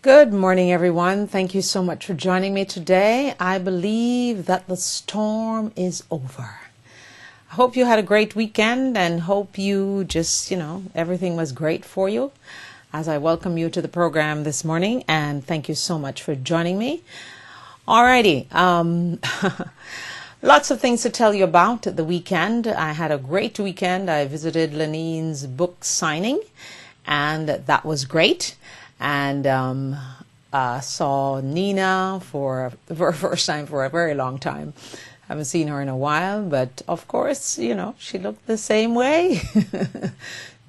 Good morning, everyone. Thank you so much for joining me today. I believe that the storm is over. I hope you had a great weekend and hope you just, everything was great for you as I welcome you to the program this morning. And thank you so much for joining me. Alrighty. Lots of things to tell you about the weekend. I had a great weekend. I visited Lanine's book signing and that was great. And saw Nina for the first time for a very long time. Haven't seen her in a while, but of course, she looked the same way,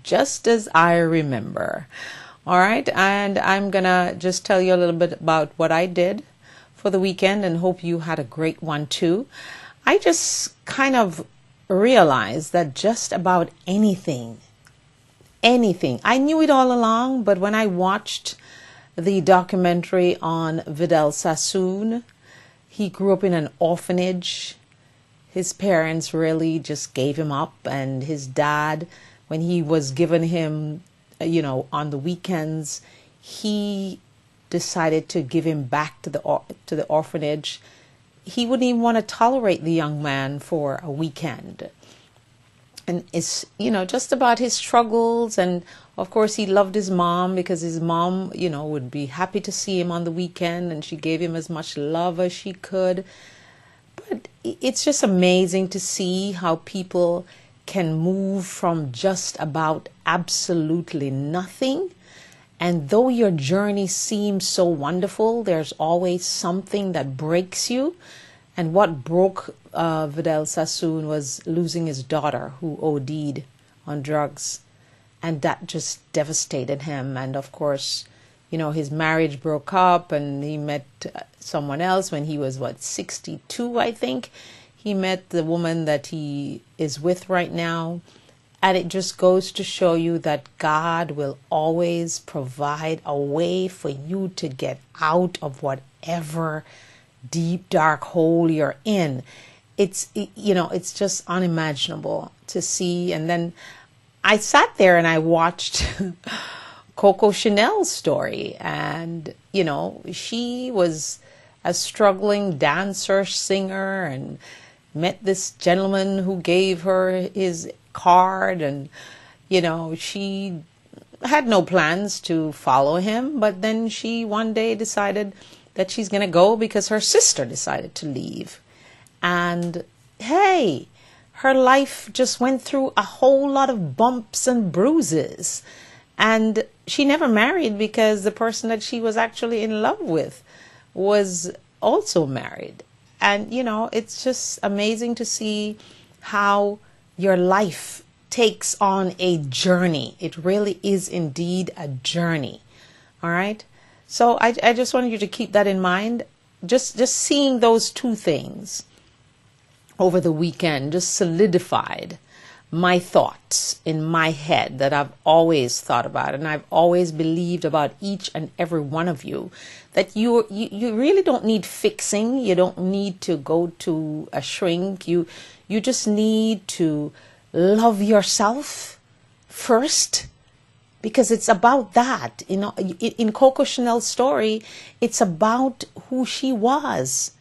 just as I remember. All right, and I'm gonna just tell you a little bit about what I did for the weekend and hope you had a great one too. I just kind of realized that just about anything, I knew it all along, but when I watched the documentary on Vidal Sassoon, he grew up in an orphanage. His parents really just gave him up, and his dad, when he was given him, on the weekends, he decided to give him back to the orphanage. He wouldn't even want to tolerate the young man for a weekend. And it's, just about his struggles. And of course, he loved his mom because his mom, would be happy to see him on the weekend. And she gave him as much love as she could. But it's just amazing to see how people can move from just about absolutely nothing. And though your journey seems so wonderful, there's always something that breaks you. And what broke Vidal Sassoon was losing his daughter, who OD'd on drugs. And that just devastated him. And of course, his marriage broke up and he met someone else when he was, 62, I think. He met the woman that he is with right now. And it just goes to show you that God will always provide a way for you to get out of whatever deep, dark hole you're in. It's just unimaginable to see. And then I sat there and I watched Coco Chanel's story. And, she was a struggling dancer, singer, and met this gentleman who gave her his card. And, she had no plans to follow him. But then she one day decided that she's going to go because her sister decided to leave. And hey, her life just went through a whole lot of bumps and bruises. And she never married because the person that she was actually in love with was also married. And, it's just amazing to see how your life takes on a journey. It really is indeed a journey. All right. So I just wanted you to keep that in mind. Just seeing those two things over the weekend just solidified my thoughts in my head that I've always thought about, and I've always believed about each and every one of you, that you really don't need fixing. You don't need to go to a shrink. You just need to love yourself first. Because it's about that, in Coco Chanel's story, it's about who she was.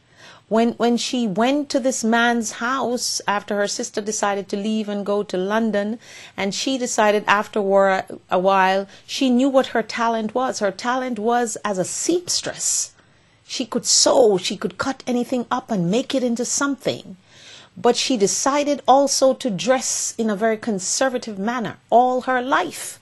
When she went to this man's house after her sister decided to leave and go to London, and she decided after a while, she knew what her talent was. Her talent was as a seamstress. She could sew, she could cut anything up and make it into something. But she decided also to dress in a very conservative manner all her life.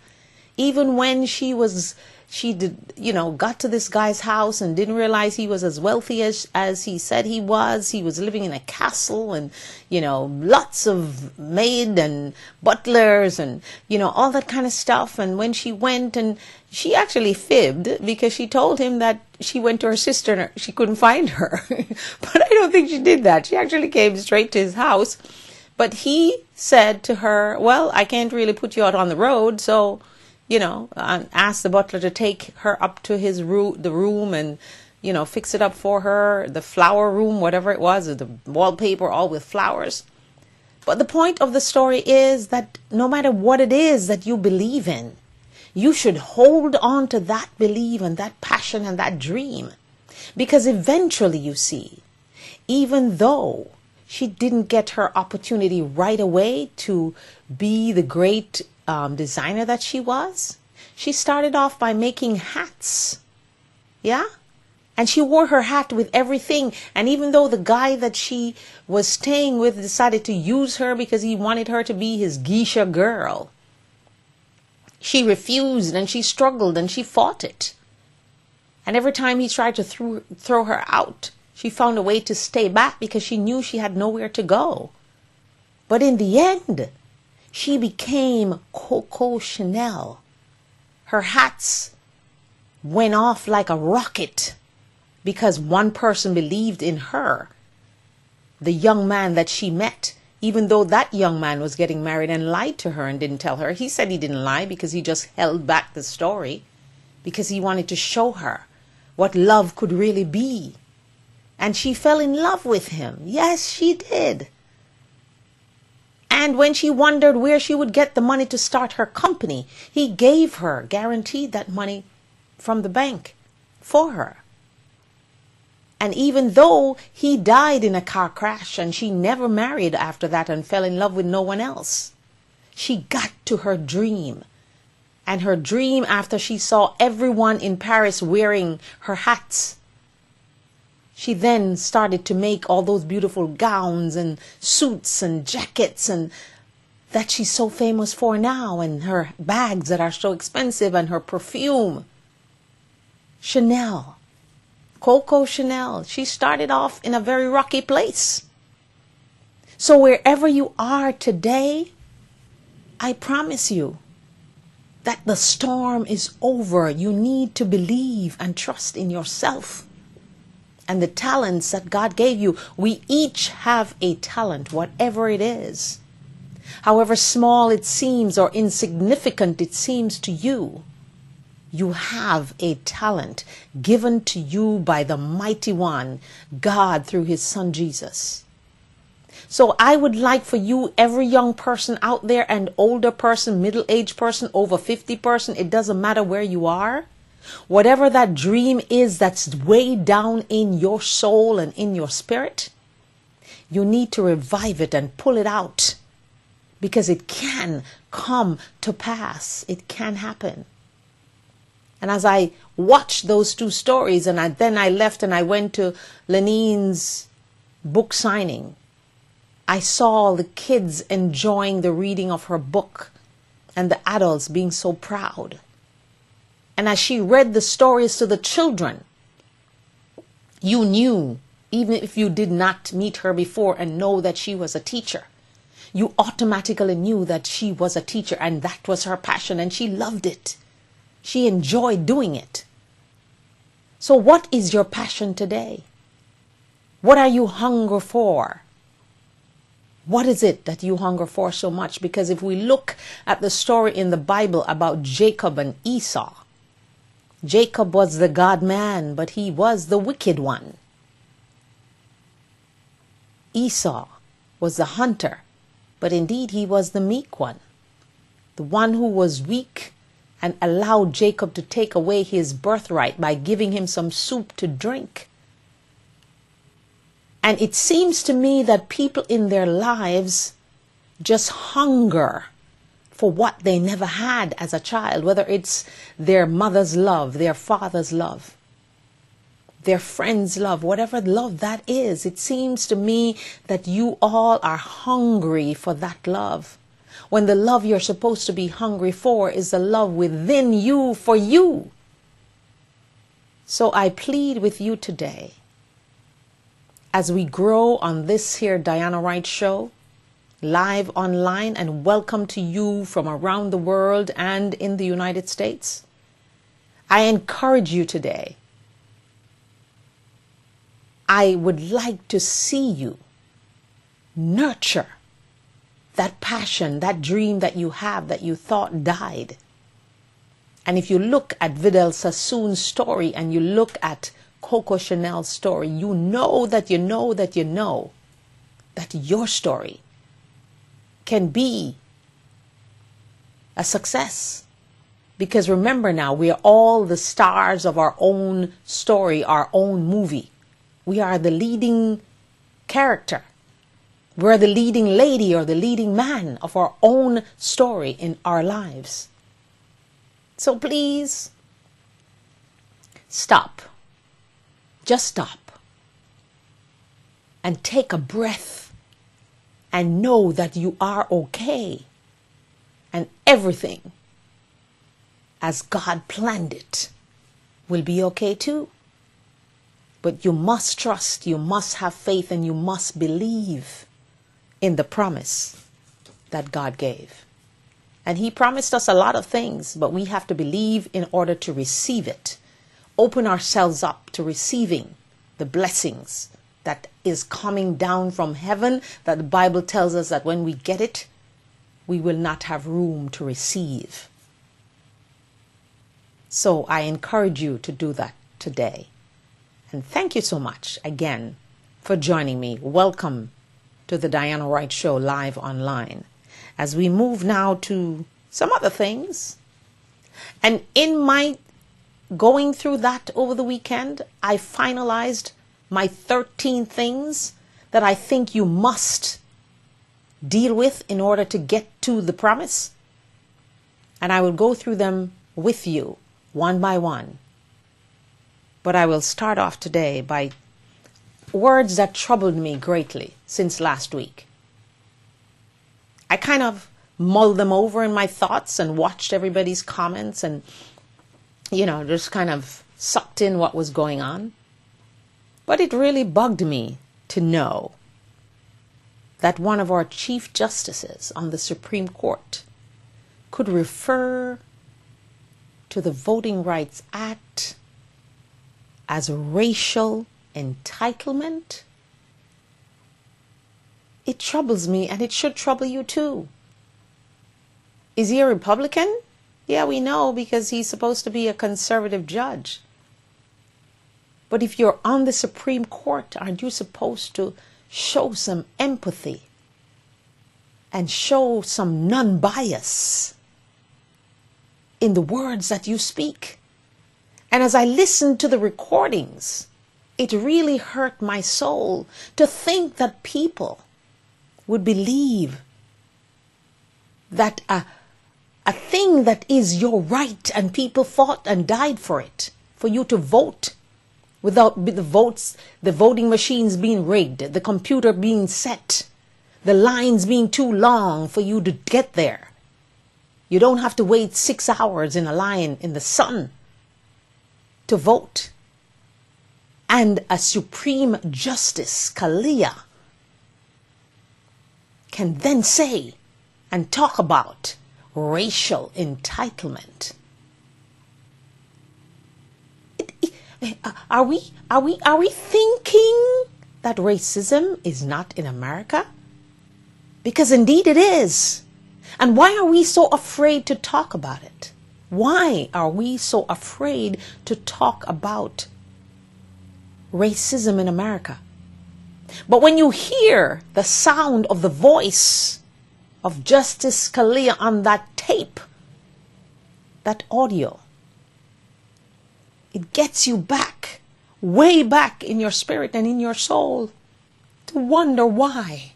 Even when she got to this guy's house and didn't realize he was as wealthy as he said he was. He was living in a castle and, lots of maid and butlers and, all that kind of stuff. And when she went, and she actually fibbed because she told him that she went to her sister and she couldn't find her. But I don't think she did that. She actually came straight to his house. But he said to her, well, I can't really put you out on the road, so and asked the butler to take her up to the room and, fix it up for her, the flower room, whatever it was, the wallpaper, all with flowers. But the point of the story is that no matter what it is that you believe in, You should hold on to that belief and that passion and that dream. Because eventually, you see, even though she didn't get her opportunity right away to be the great designer that she was, she started off by making hats. Yeah? And she wore her hat with everything. And even though the guy that she was staying with decided to use her because he wanted her to be his geisha girl, she refused and she struggled and she fought it. And every time he tried to throw her out, she found a way to stay back because she knew she had nowhere to go. But in the end, she became Coco Chanel. Her hats went off like a rocket because one person believed in her, the young man that she met, even though that young man was getting married and lied to her and didn't tell her. He said he didn't lie because he just held back the story because he wanted to show her what love could really be. And she fell in love with him. Yes, she did. And when she wondered where she would get the money to start her company, he gave her, guaranteed that money from the bank for her. And even though he died in a car crash and she never married after that and fell in love with no one else, she got to her dream. And her dream, after she saw everyone in Paris wearing her hats, she then started to make all those beautiful gowns and suits and jackets and that she's so famous for now, and her bags that are so expensive and her perfume. Chanel, Coco Chanel, she started off in a very rocky place. So wherever you are today, I promise you that the storm is over. You need to believe and trust in yourself and the talents that God gave you. We each have a talent, whatever it is. However small it seems or insignificant it seems to you, you have a talent given to you by the Mighty One, God, through His Son Jesus. So I would like for you, every young person out there, and older person, middle-aged person, over 50 person, it doesn't matter where you are, whatever that dream is that's way down in your soul and in your spirit, you need to revive it and pull it out, because it can come to pass. It can happen. And as I watched those two stories, and then I left and I went to Lenine's book signing, I saw the kids enjoying the reading of her book and the adults being so proud. And as she read the stories to the children, you knew, even if you did not meet her before and know that she was a teacher, you automatically knew that she was a teacher and that was her passion and she loved it. She enjoyed doing it. So what is your passion today? What are you hungry for? What is it that you hunger for so much? Because if we look at the story in the Bible about Jacob and Esau, Jacob was the God man, but he was the wicked one. Esau was the hunter, but indeed he was the meek one, the one who was weak and allowed Jacob to take away his birthright by giving him some soup to drink. And it seems to me that people in their lives just hunger for what they never had as a child, whether it's their mother's love, their father's love, their friend's love, whatever love that is. It seems to me that you all are hungry for that love, when the love you're supposed to be hungry for is the love within you for you. So I plead with you today, as we grow on this here Diana Wright show, live online, and welcome to you from around the world and in the United States, I encourage you today. I would like to see you nurture that passion, that dream that you have that you thought died. And if you look at Vidal Sassoon's story and you look at Coco Chanel's story, you know that you know that you know that your story can be a success. Because remember now, we are all the stars of our own story, our own movie. We are the leading character. We're the leading lady or the leading man of our own story in our lives. So please, stop. Just stop. And take a breath and know that you are okay. And everything, as God planned it, will be okay too. But you must trust, you must have faith, and you must believe in the promise that God gave. And He promised us a lot of things, but we have to believe in order to receive it. Open ourselves up to receiving the blessings that is coming down from heaven, that the Bible tells us that when we get it, we will not have room to receive. So I encourage you to do that today. And thank you so much again for joining me. Welcome to the Diana Wright Show live online. As we move now to some other things. And in my going through that over the weekend, I finalized my 13 things that I think you must deal with in order to get to the promise. And I will go through them with you one by one. But I will start off today by words that troubled me greatly since last week. I kind of mulled them over in my thoughts and watched everybody's comments and, just kind of sucked in what was going on. But it really bugged me to know that one of our Chief Justices on the Supreme Court could refer to the Voting Rights Act as racial entitlement. It troubles me, and it should trouble you too. Is he a Republican? Yeah, we know, because he's supposed to be a conservative judge. But if you're on the Supreme Court, aren't you supposed to show some empathy and show some non-bias in the words that you speak? And as I listened to the recordings, it really hurt my soul to think that people would believe that a thing that is your right, and people fought and died for it, for you to vote without the voting machines being rigged, the computer being set, the lines being too long for you to get there. You don't have to wait 6 hours in a line in the sun to vote. And a Supreme Justice, Scalia, can then say and talk about racial entitlement. Are we thinking that racism is not in America? Because indeed it is. And why are we so afraid to talk about it? Why are we so afraid to talk about racism in America? But when you hear the sound of the voice of Justice Scalia on that tape, that audio, it gets you back, way back in your spirit and in your soul, to wonder why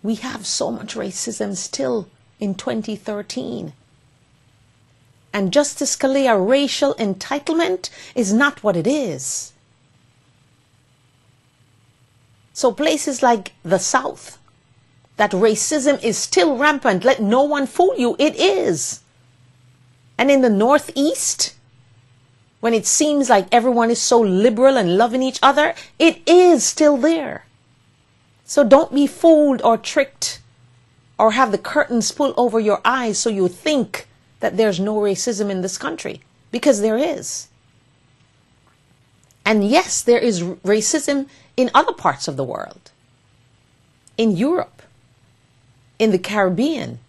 we have so much racism still in 2013. And Justice Scalia, racial entitlement is not what it is. So places like the South, that racism is still rampant. Let no one fool you. It is. And in the Northeast, when it seems like everyone is so liberal and loving each other, it is still there. So don't be fooled or tricked or have the curtains pulled over your eyes so you think that there's no racism in this country, because there is. And yes, there is racism in other parts of the world. In Europe, in the Caribbean.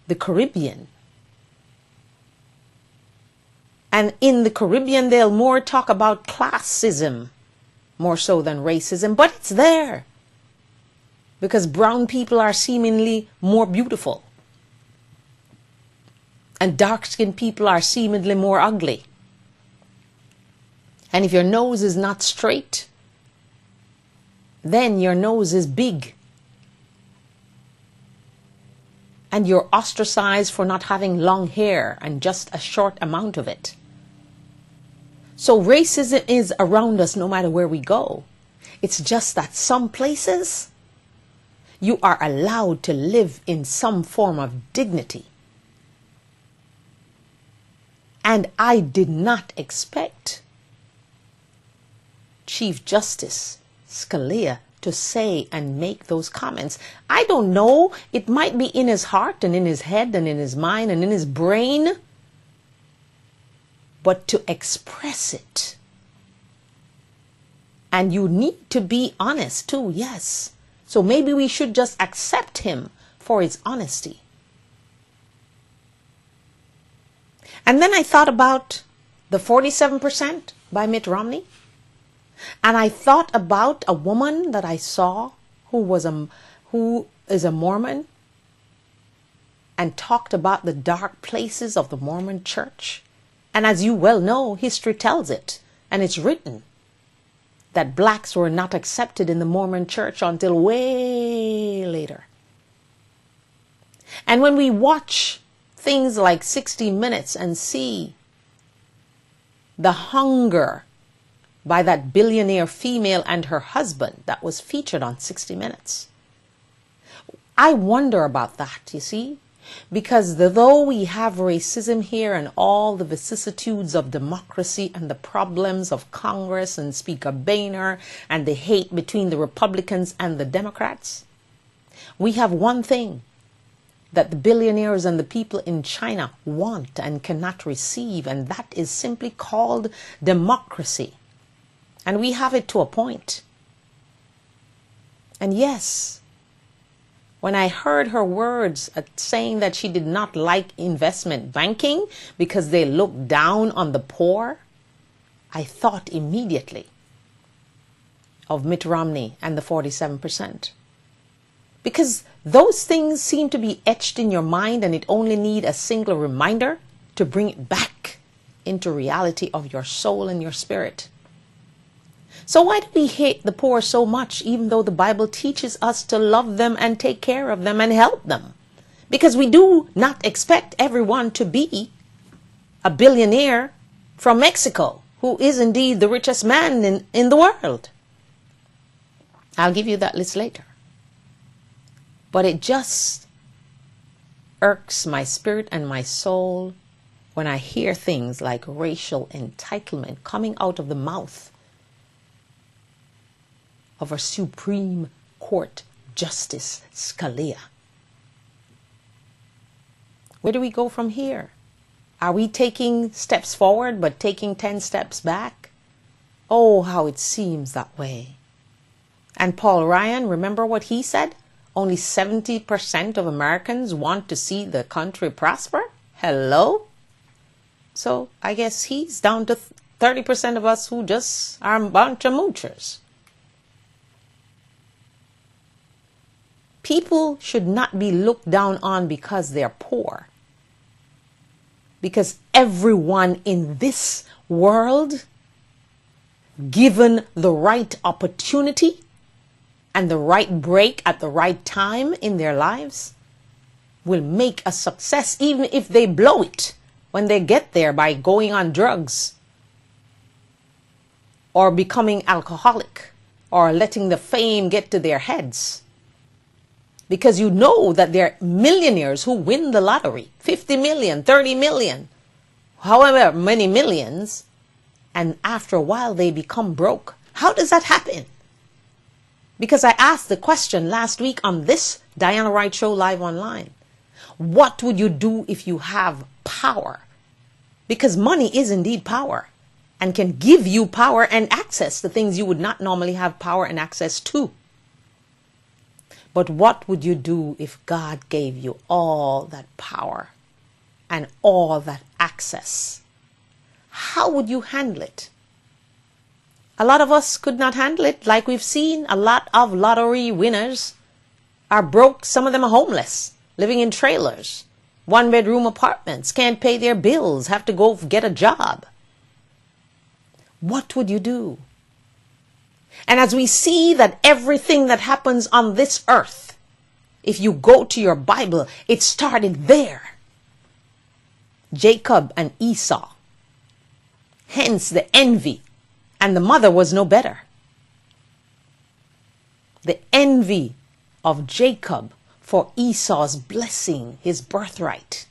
And in the Caribbean, they'll more talk about classism, more so than racism, but it's there. Because brown people are seemingly more beautiful. And dark-skinned people are seemingly more ugly. And if your nose is not straight, then your nose is big. And you're ostracized for not having long hair and just a short amount of it. So racism is around us no matter where we go. It's just that some places you are allowed to live in some form of dignity. And I did not expect Chief Justice Scalia to say and make those comments. I don't know. It might be in his heart and in his head and in his mind and in his brain. But to express it. And you need to be honest too, yes. So maybe we should just accept him for his honesty. And then I thought about the 47% by Mitt Romney. And I thought about a woman that I saw who is a Mormon and talked about the dark places of the Mormon church. And as you well know, history tells it, and it's written, that blacks were not accepted in the Mormon church until way later. And when we watch things like 60 Minutes and see the hunger by that billionaire female and her husband that was featured on 60 Minutes, I wonder about that, you see. Because though we have racism here and all the vicissitudes of democracy and the problems of Congress and Speaker Boehner and the hate between the Republicans and the Democrats, we have one thing that the billionaires and the people in China want and cannot receive, and that is simply called democracy. And we have it to a point. And yes, when I heard her words saying that she did not like investment banking because they look down on the poor, I thought immediately of Mitt Romney and the 47%. Because those things seem to be etched in your mind, and it only needs a single reminder to bring it back into reality of your soul and your spirit. So why do we hate the poor so much, even though the Bible teaches us to love them and take care of them and help them? Because we do not expect everyone to be a billionaire from Mexico, who is indeed the richest man in the world. I'll give you that list later. But it just irks my spirit and my soul when I hear things like racial entitlement coming out of the mouth of a Supreme Court Justice Scalia. Where do we go from here? Are we taking steps forward but taking 10 steps back? Oh, how it seems that way. And Paul Ryan, remember what he said? Only 70% of Americans want to see the country prosper? Hello? So I guess he's down to 30% of us who just are a bunch of moochers. People should not be looked down on because they're poor. Because everyone in this world, given the right opportunity and the right break at the right time in their lives, will make a success, even if they blow it when they get there by going on drugs or becoming alcoholic or letting the fame get to their heads. Because you know that there are millionaires who win the lottery, 50 million, 30 million, however many millions, and after a while they become broke. How does that happen? Because I asked the question last week on this Diana Wright Show live online. What would you do if you have power? Because money is indeed power and can give you power and access to things you would not normally have power and access to. But what would you do if God gave you all that power and all that access? How would you handle it? A lot of us could not handle it. Like we've seen, a lot of lottery winners are broke. Some of them are homeless, living in trailers, one-bedroom apartments, can't pay their bills, have to go get a job. What would you do? And as we see that everything that happens on this earth, if you go to your Bible, it started there. Jacob and Esau. Hence the envy. And the mother was no better. The envy of Jacob for Esau's blessing, his birthright.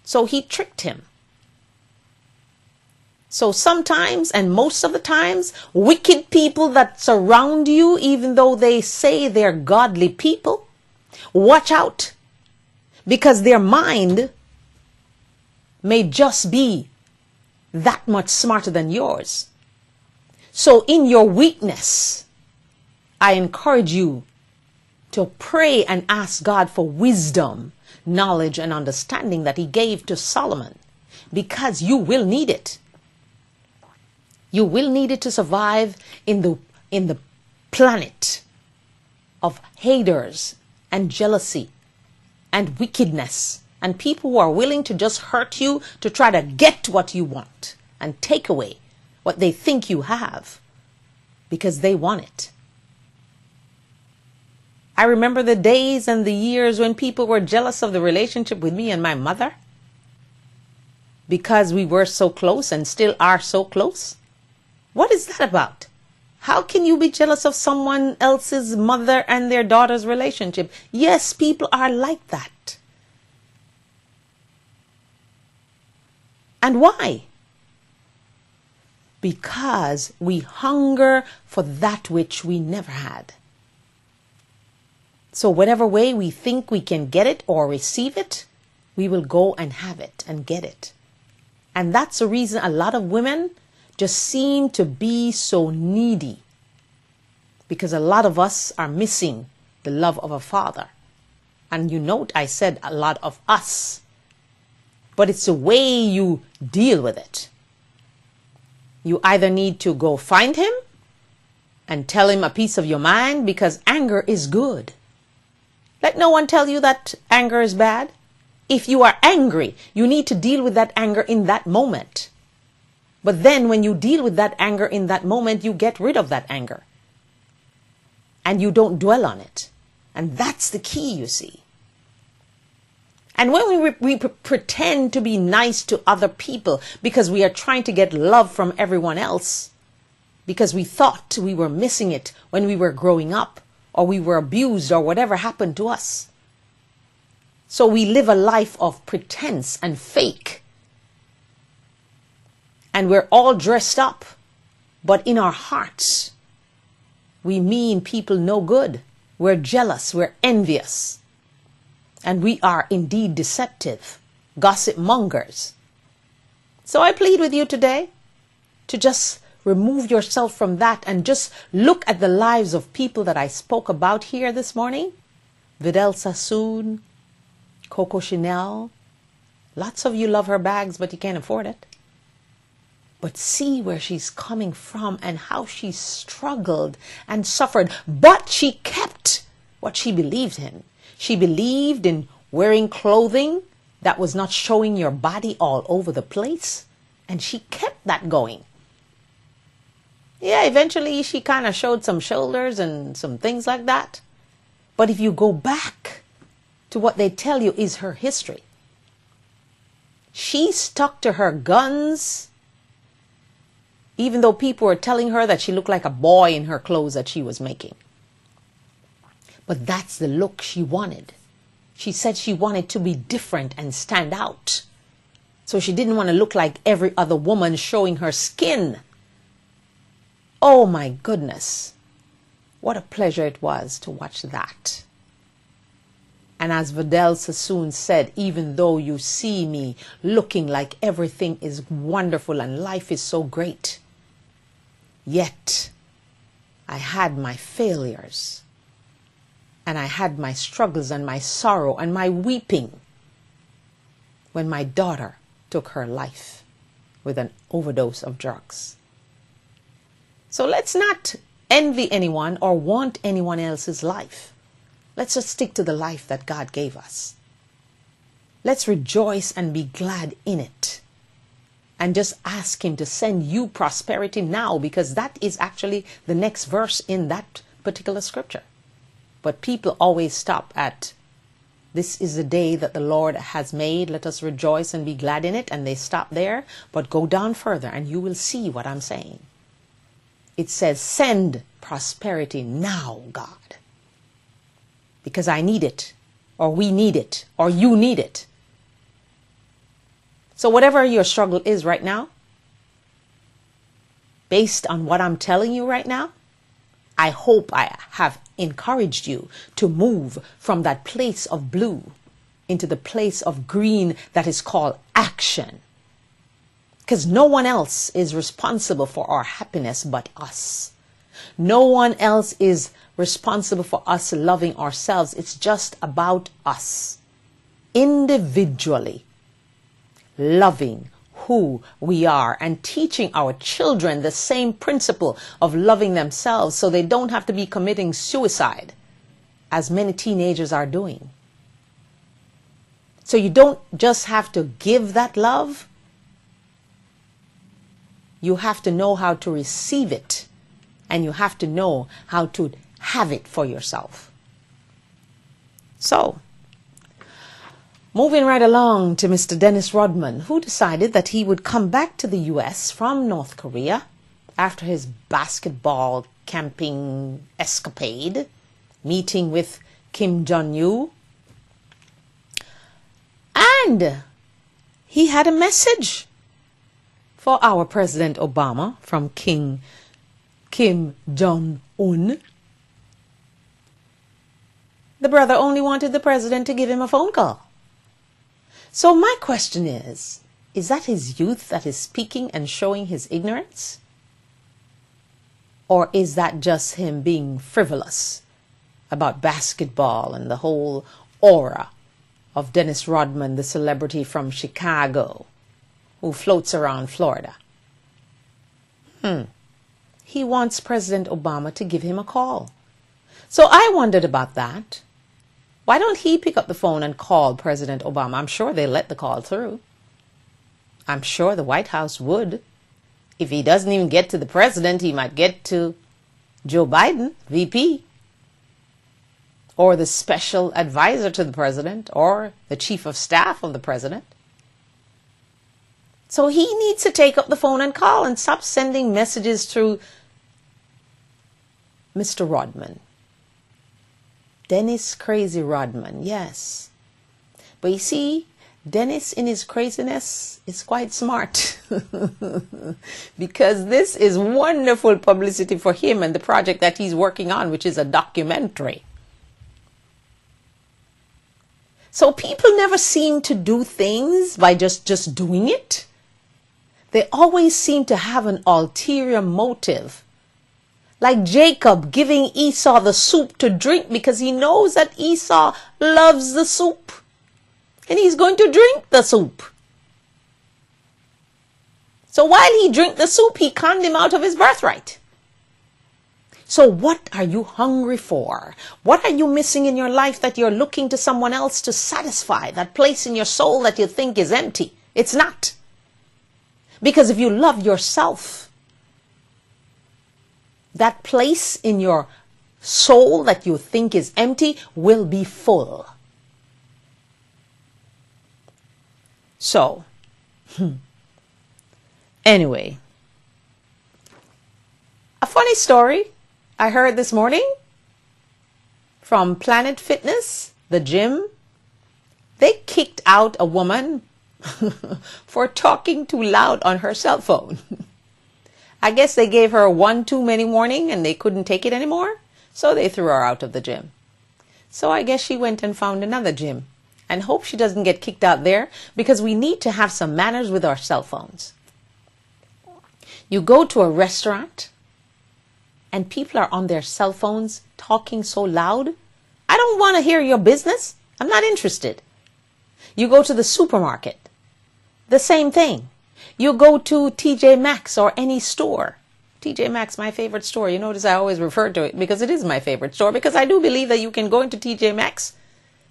So he tricked him. So sometimes, and most of the times, wicked people that surround you, even though they say they're godly people, watch out, because their mind may just be that much smarter than yours. So in your weakness, I encourage you to pray and ask God for wisdom, knowledge, and understanding that he gave to Solomon, because you will need it. You will need it to survive in the planet of haters and jealousy and wickedness and people who are willing to just hurt you to try to get what you want and take away what they think you have because they want it. I remember the days and the years when people were jealous of the relationship with me and my mother because we were so close and still are so close. What is that about? How can you be jealous of someone else's mother and their daughter's relationship? Yes, people are like that. And why? Because we hunger for that which we never had. So whatever way we think we can get it or receive it, we will go and have it and get it. And that's the reason a lot of women just seem to be so needy. Because a lot of us are missing the love of a father. And you note I said a lot of us. But it's the way you deal with it. You either need to go find him and tell him a piece of your mind, because anger is good. Let no one tell you that anger is bad. If you are angry, you need to deal with that anger in that moment. But then when you deal with that anger in that moment, you get rid of that anger. And you don't dwell on it. And that's the key, you see. And when we pretend to be nice to other people because we are trying to get love from everyone else, because we thought we were missing it when we were growing up, or we were abused, or whatever happened to us. So we live a life of pretense and fake. And we're all dressed up, but in our hearts, we mean people no good. We're jealous, we're envious. And we are indeed deceptive, gossip mongers. So I plead with you today to just remove yourself from that and just look at the lives of people that I spoke about here this morning. Vidal Sassoon, Coco Chanel. Lots of you love her bags, but you can't afford it. But see where she's coming from and how she struggled and suffered. But she kept what she believed in. She believed in wearing clothing that was not showing your body all over the place. And she kept that going. Yeah, eventually she kind of showed some shoulders and some things like that. But if you go back to what they tell you is her history, she stuck to her guns, even though people were telling her that she looked like a boy in her clothes that she was making. But that's the look she wanted. She said she wanted to be different and stand out. So she didn't want to look like every other woman showing her skin. Oh my goodness. What a pleasure it was to watch that. And as Vidal Sassoon said, even though you see me looking like everything is wonderful and life is so great, yet I had my failures. And I had my struggles and my sorrow and my weeping when my daughter took her life with an overdose of drugs. So let's not envy anyone or want anyone else's life. Let's just stick to the life that God gave us. Let's rejoice and be glad in it. And just ask him to send you prosperity now, because that is actually the next verse in that particular scripture. But people always stop at, this is the day that the Lord has made. Let us rejoice and be glad in it. And they stop there. But go down further and you will see what I'm saying. It says, send prosperity now, God. Because I need it, or we need it, or you need it. So whatever your struggle is right now, based on what I'm telling you right now, I hope I have encouraged you to move from that place of blue into the place of green that is called action. Because no one else is responsible for our happiness but us. No one else is responsible for us loving ourselves. It's just about us. Individually loving who we are and teaching our children the same principle of loving themselves so they don't have to be committing suicide as many teenagers are doing. So you don't just have to give that love. You have to know how to receive it, and you have to know how to have it for yourself. So, moving right along to Mr. Dennis Rodman, who decided that he would come back to the U.S. from North Korea after his basketball camping escapade, meeting with Kim Jong-un. And he had a message for our President Obama from King Kim Jong-un. The brother only wanted the president to give him a phone call. So my question is that his youth that is speaking and showing his ignorance? Or is that just him being frivolous about basketball and the whole aura of Dennis Rodman, the celebrity from Chicago, who floats around Florida? He wants President Obama to give him a call. So I wondered about that. Why don't he pick up the phone and call President Obama? I'm sure they let the call through. I'm sure the White House would. If he doesn't even get to the president, he might get to Joe Biden, VP, or the special advisor to the president, or the chief of staff of the president. So he needs to take up the phone and call and stop sending messages through Mr. Rodman. Dennis Crazy Rodman, yes. But you see, Dennis in his craziness is quite smart. Because this is wonderful publicity for him and the project that he's working on, which is a documentary. So people never seem to do things by just doing it. They always seem to have an ulterior motive. Like Jacob giving Esau the soup to drink because he knows that Esau loves the soup. And he's going to drink the soup. So while he drank the soup, he conned him out of his birthright. So what are you hungry for? What are you missing in your life that you're looking to someone else to satisfy? That place in your soul that you think is empty. It's not. Because if you love yourself, that place in your soul that you think is empty will be full. So, anyway, a funny story I heard this morning from Planet Fitness, the gym. They kicked out a woman for talking too loud on her cell phone. I guess they gave her one too many warning and they couldn't take it anymore. So they threw her out of the gym. So I guess she went and found another gym. And hope she doesn't get kicked out there, because we need to have some manners with our cell phones. You go to a restaurant and people are on their cell phones talking so loud. I don't want to hear your business. I'm not interested. You go to the supermarket. The same thing. You go to TJ Maxx or any store. TJ Maxx, my favorite store. You notice I always refer to it because it is my favorite store, because I do believe that you can go into TJ Maxx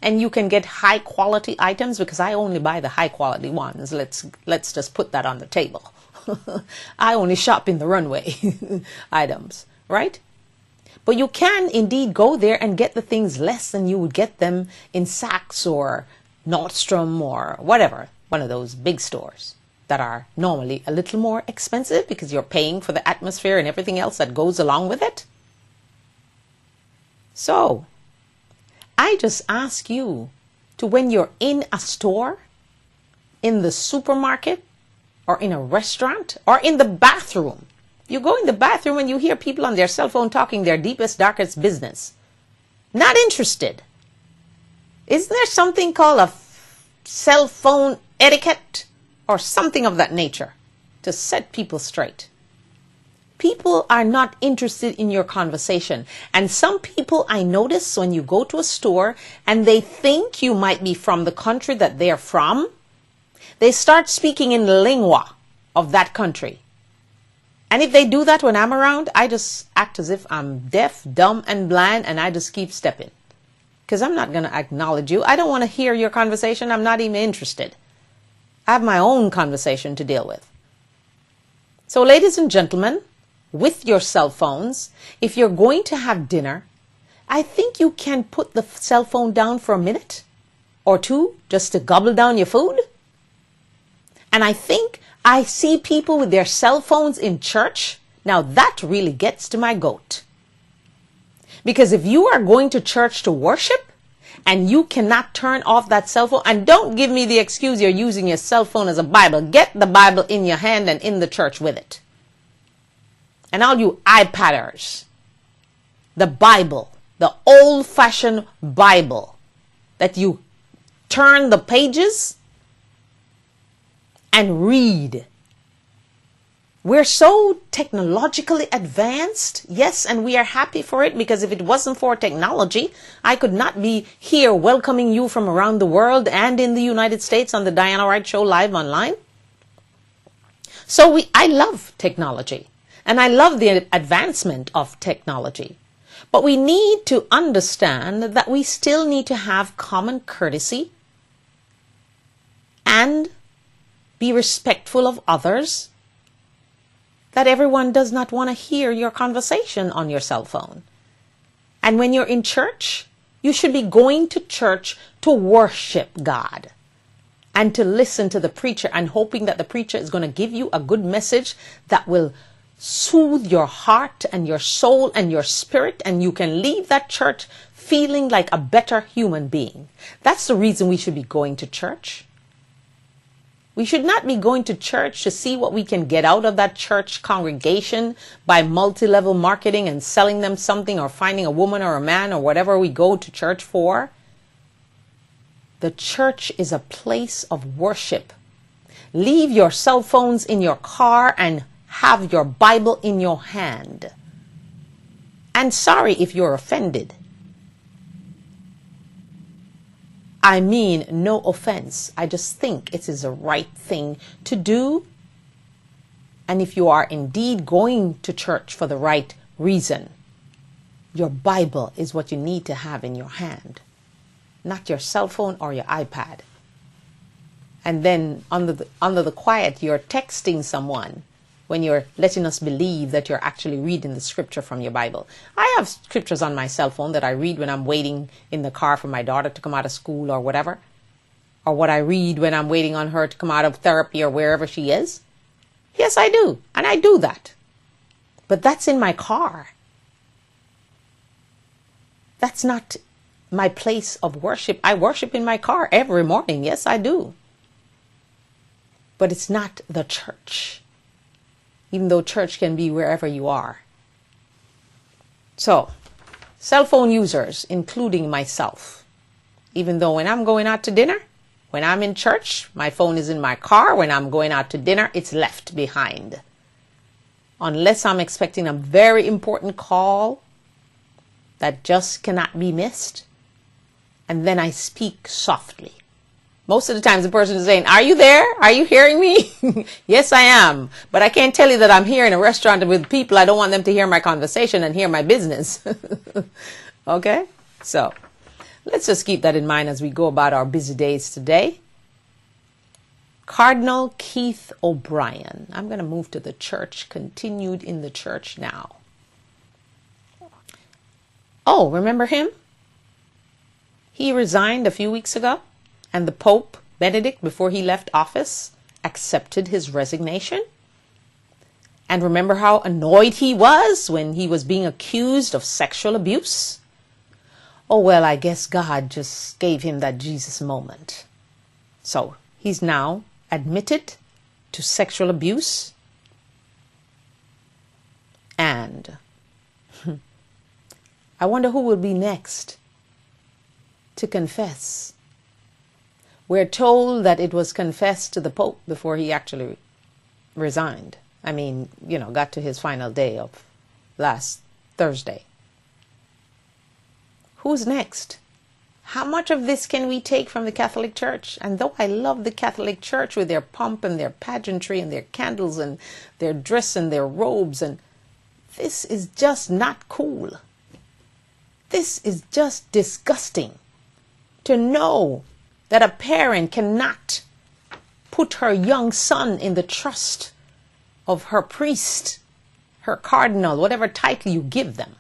and you can get high quality items, because I only buy the high quality ones. Let's just put that on the table. I only shop in the runway items, right? But you can indeed go there and get the things less than you would get them in Saks or Nordstrom or whatever, one of those big stores that are normally a little more expensive because you're paying for the atmosphere and everything else that goes along with it. So, I just ask you to, when you're in a store, in the supermarket, or in a restaurant, or in the bathroom, you go in the bathroom and you hear people on their cell phone talking their deepest, darkest business. Not interested. Isn't there something called a cell phone etiquette or something of that nature to set people straight? People are not interested in your conversation. And some people, I notice, when you go to a store and they think you might be from the country that they're from, they start speaking in the lingua of that country. And if they do that when I'm around, I just act as if I'm deaf, dumb, and blind, and I just keep stepping. Because I'm not going to acknowledge you. I don't want to hear your conversation. I'm not even interested. I have my own conversation to deal with. So, ladies and gentlemen, with your cell phones, if you're going to have dinner, I think you can put the cell phone down for a minute or two just to gobble down your food. And I think I see people with their cell phones in church. Now that really gets to my goat. Because if you are going to church to worship and you cannot turn off that cell phone, and don't give me the excuse you're using your cell phone as a Bible. Get the Bible in your hand and in the church with it. And all you iPadders, the Bible, the old-fashioned Bible that you turn the pages and read. We're so technologically advanced, yes, and we are happy for it, because if it wasn't for technology, I could not be here welcoming you from around the world and in the United States on the Diana Wright Show live online. So I love technology, and I love the advancement of technology. But we need to understand that we still need to have common courtesy and be respectful of others, that everyone does not want to hear your conversation on your cell phone. And when you're in church, you should be going to church to worship God and to listen to the preacher and hoping that the preacher is going to give you a good message that will soothe your heart and your soul and your spirit, and you can leave that church feeling like a better human being. That's the reason we should be going to church. We should not be going to church to see what we can get out of that church congregation by multi-level marketing and selling them something, or finding a woman or a man or whatever we go to church for. The church is a place of worship. Leave your cell phones in your car and have your Bible in your hand. And sorry if you're offended. I mean, no offense. I just think it is the right thing to do. And if you are indeed going to church for the right reason, your Bible is what you need to have in your hand, not your cell phone or your iPad. And then under the quiet, you're texting someone when you're letting us believe that you're actually reading the scripture from your Bible. I have scriptures on my cell phone that I read when I'm waiting in the car for my daughter to come out of school or whatever. Or what I read when I'm waiting on her to come out of therapy or wherever she is. Yes, I do. And I do that. But that's in my car. That's not my place of worship. I worship in my car every morning. Yes, I do. But it's not the church. Even though church can be wherever you are. So, cell phone users, including myself, even though when I'm going out to dinner, when I'm in church, my phone is in my car. When I'm going out to dinner, it's left behind. Unless I'm expecting a very important call that just cannot be missed. And then I speak softly. Most of the times the person is saying, "Are you there? Are you hearing me?" Yes, I am. But I can't tell you that I'm here in a restaurant with people. I don't want them to hear my conversation and hear my business. Okay? So, Let's just keep that in mind as we go about our busy days today. Cardinal Keith O'Brien. I'm going to move to the church, continued in the church now. Oh, remember him? He resigned a few weeks ago, and the Pope, Benedict, before he left office, accepted his resignation. And remember how annoyed he was when he was being accused of sexual abuse? Oh, well, I guess God just gave him that Jesus moment. So he's now admitted to sexual abuse. And I wonder who will be next to confess. We're told that it was confessed to the Pope before he actually resigned. I mean, got to his final day of last Thursday. Who's next? How much of this can we take from the Catholic Church? And though I love the Catholic Church with their pomp and their pageantry and their candles and their dress and their robes, and this is just not cool. This is just disgusting. To know that a parent cannot put her young son in the trust of her priest, her cardinal, whatever title you give them,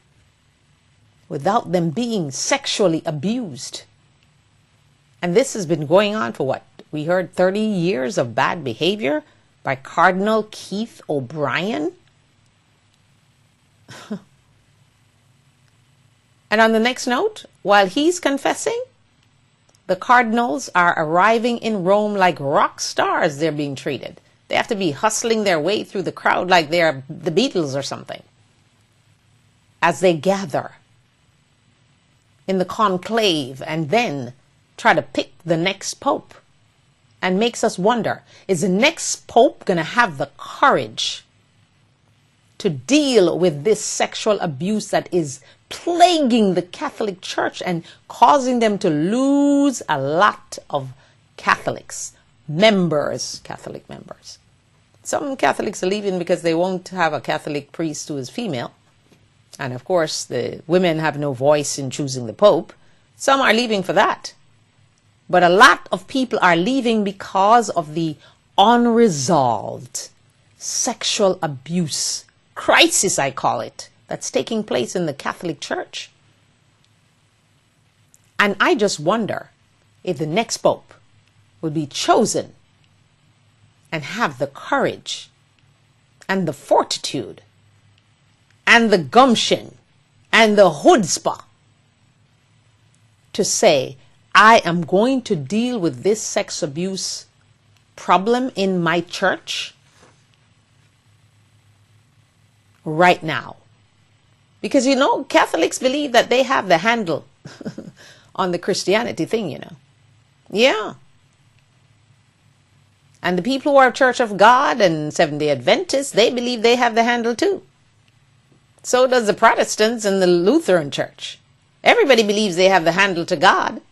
without them being sexually abused. And this has been going on for what? We heard 30 years of bad behavior by Cardinal Keith O'Brien. And on the next note, while he's confessing, the cardinals are arriving in Rome like rock stars. They're being treated. They have to be hustling their way through the crowd like they're the Beatles or something, as they gather in the conclave and then try to pick the next pope. And makes us wonder, is the next pope going to have the courage to deal with this sexual abuse that is plaguing the Catholic Church and causing them to lose a lot of Catholics, Catholic members. Some Catholics are leaving because they won't have a Catholic priest who is female. And of course, the women have no voice in choosing the Pope. Some are leaving for that. But a lot of people are leaving because of the unresolved sexual abuse crisis, I call it, that's taking place in the Catholic Church. And I just wonder if the next Pope will be chosen and have the courage and the fortitude and the gumption and the chutzpah to say, I am going to deal with this sex abuse problem in my church right now. Because, Catholics believe that they have the handle on the Christianity thing, Yeah. And the people who are Church of God and Seventh-day Adventists, they believe they have the handle too. So does the Protestants and the Lutheran Church. Everybody believes they have the handle to God.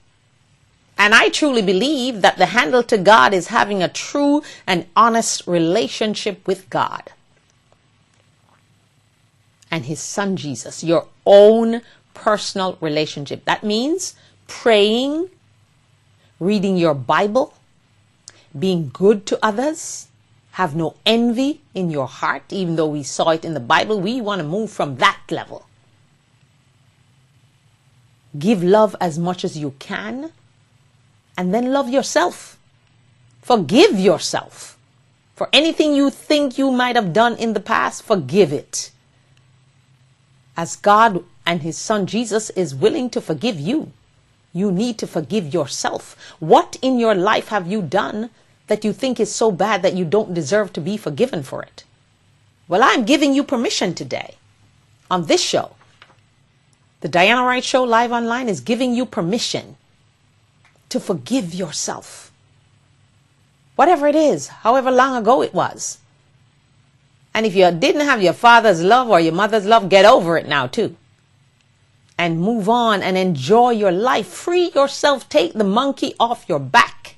And I truly believe that the handle to God is having a true and honest relationship with God and his son Jesus, your own personal relationship. That means praying, reading your Bible, being good to others, have no envy in your heart, even though we saw it in the Bible. We want to move from that level. Give love as much as you can, and then love yourself. Forgive yourself. For anything you think you might have done in the past, forgive it. As God and his son Jesus is willing to forgive you, you need to forgive yourself. What in your life have you done that you think is so bad that you don't deserve to be forgiven for it? Well, I'm giving you permission today on this show. The Diana Wright Show live online is giving you permission to forgive yourself. Whatever it is, however long ago it was. And if you didn't have your father's love or your mother's love, get over it now too. And move on and enjoy your life. Free yourself. Take the monkey off your back.